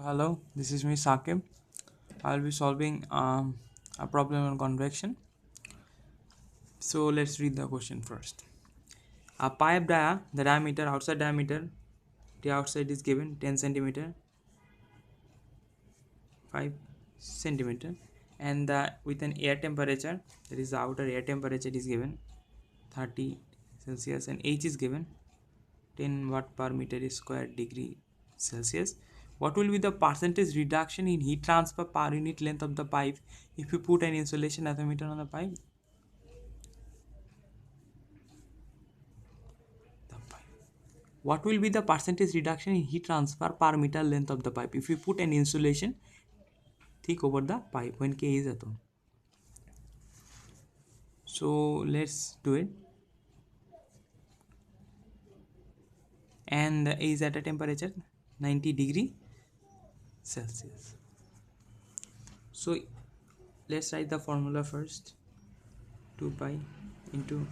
Hello, this is me Sakib. I'll be solving a problem on convection. So let's read the question first. A pipe the diameter, outside diameter, the outside is given 10 centimeter, 5 centimeter, and with an air temperature, that is the outer air temperature is given 30 Celsius, and H is given 10 watt per meter square degree Celsius. What will be the percentage reduction in heat transfer per unit length of the pipe if you put an insulation thermometer on the pipe? What will be the percentage reduction in heat transfer per meter length of the pipe if we put an insulation thick over the pipe when K is atom? So let's do it. And is at a temperature 90 degree Celsius. So let's write the formula first. 2 pi into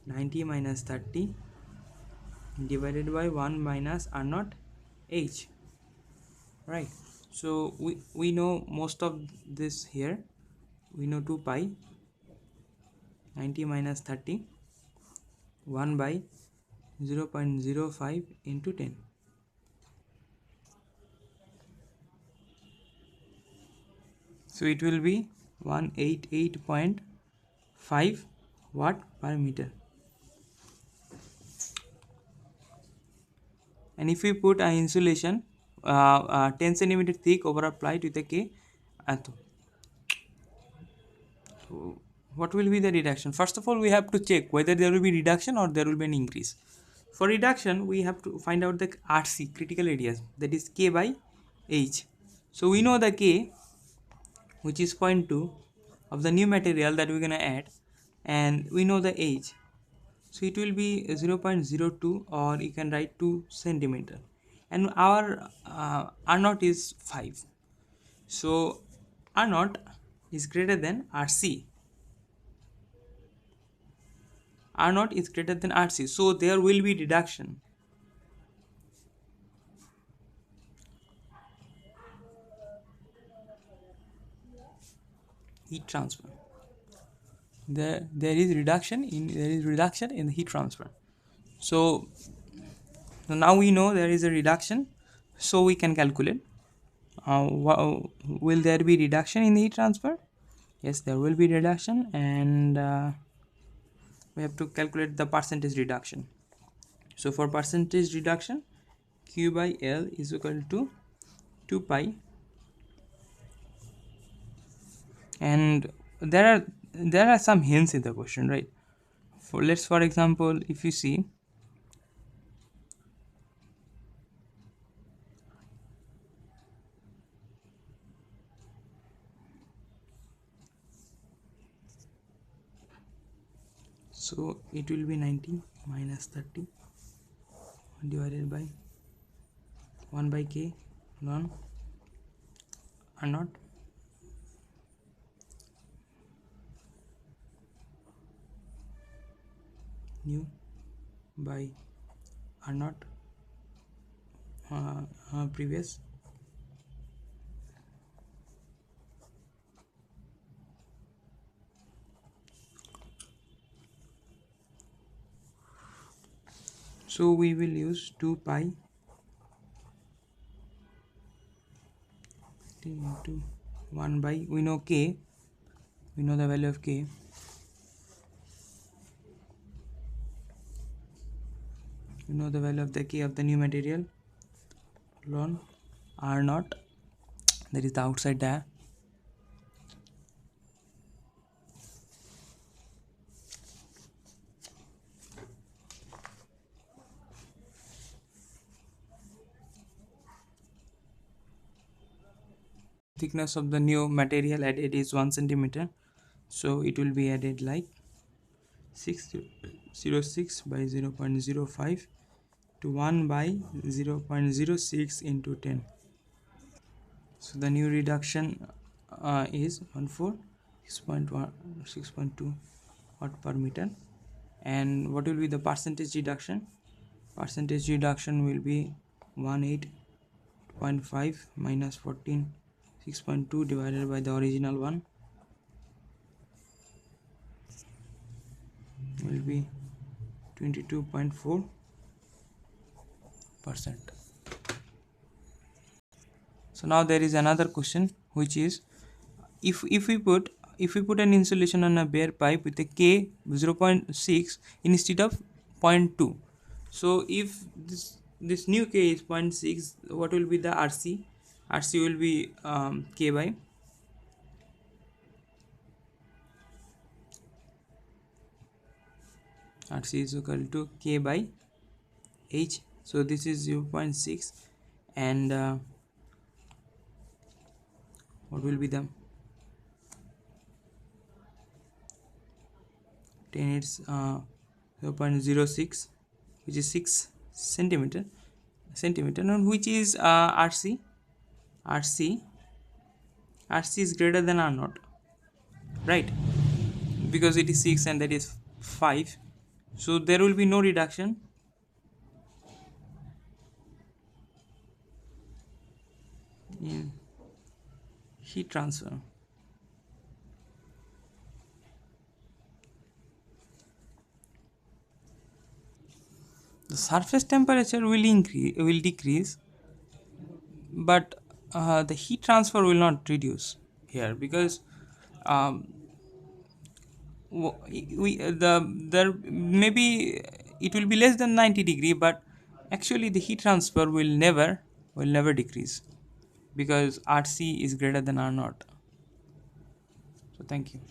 90 minus 30 divided by 1 minus R naught H, right? So we know most of this here. We know 2 pi 90 minus 30 1 by 0.05 into 10. So it will be 188.5 watt per meter. And if we put an insulation 10 centimeter thick over a plate with a K atom, so what will be the reduction? First of all, we have to check whether there will be reduction or there will be an increase. For reduction, we have to find out the RC, critical radius, that is K by H. So we know the K, which is 0.2 of the new material that we're going to add, and we know the H. So it will be 0.02, or you can write 2 centimeter, and our R naught is 5. So R naught is greater than RC. R naught is greater than RC, so there will be reduction. Heat transfer. There is reduction in the heat transfer. So now we know there is a reduction, so we can calculate. Will there be reduction in the heat transfer? Yes, there will be reduction, and we have to calculate the percentage reduction. So for percentage reduction, Q by L is equal to 2 pi, and there are some hints in the question, right? For example, if you see, so it will be 90 minus 30 divided by 1 by K ln R naught nu by R naught previous. So we will use 2 pi into 1 by, we know K, we know the value of K, we know the value of the K of the new material, ln R naught, that is the outside dia, thickness of the new material added is 1 centimeter, so it will be added like 606 by 0.05 to 1 by 0.06 into 10. So the new reduction is 6.2 watt per meter. And what will be the percentage reduction? Percentage reduction will be 18.5 0.5 minus 14 6.2 divided by the original one will be 22.4%. So now there is another question, which is if we put an insulation on a bare pipe with a K 0.6 instead of zero point 0.2. So if this new K is 0.6, what will be the RC? RC will be K by RC is equal to K by H. So this is 0.6, and what will be the 10 it's 0.06, which is 6 centimeter, and which is RC. RC is greater than R naught, right? Because it is 6 and that is 5, so there will be no reduction in heat transfer. The surface temperature will decrease, but the heat transfer will not reduce here, because there maybe it will be less than 90 degree, but actually the heat transfer will never decrease, because RC is greater than R naught. So thank you.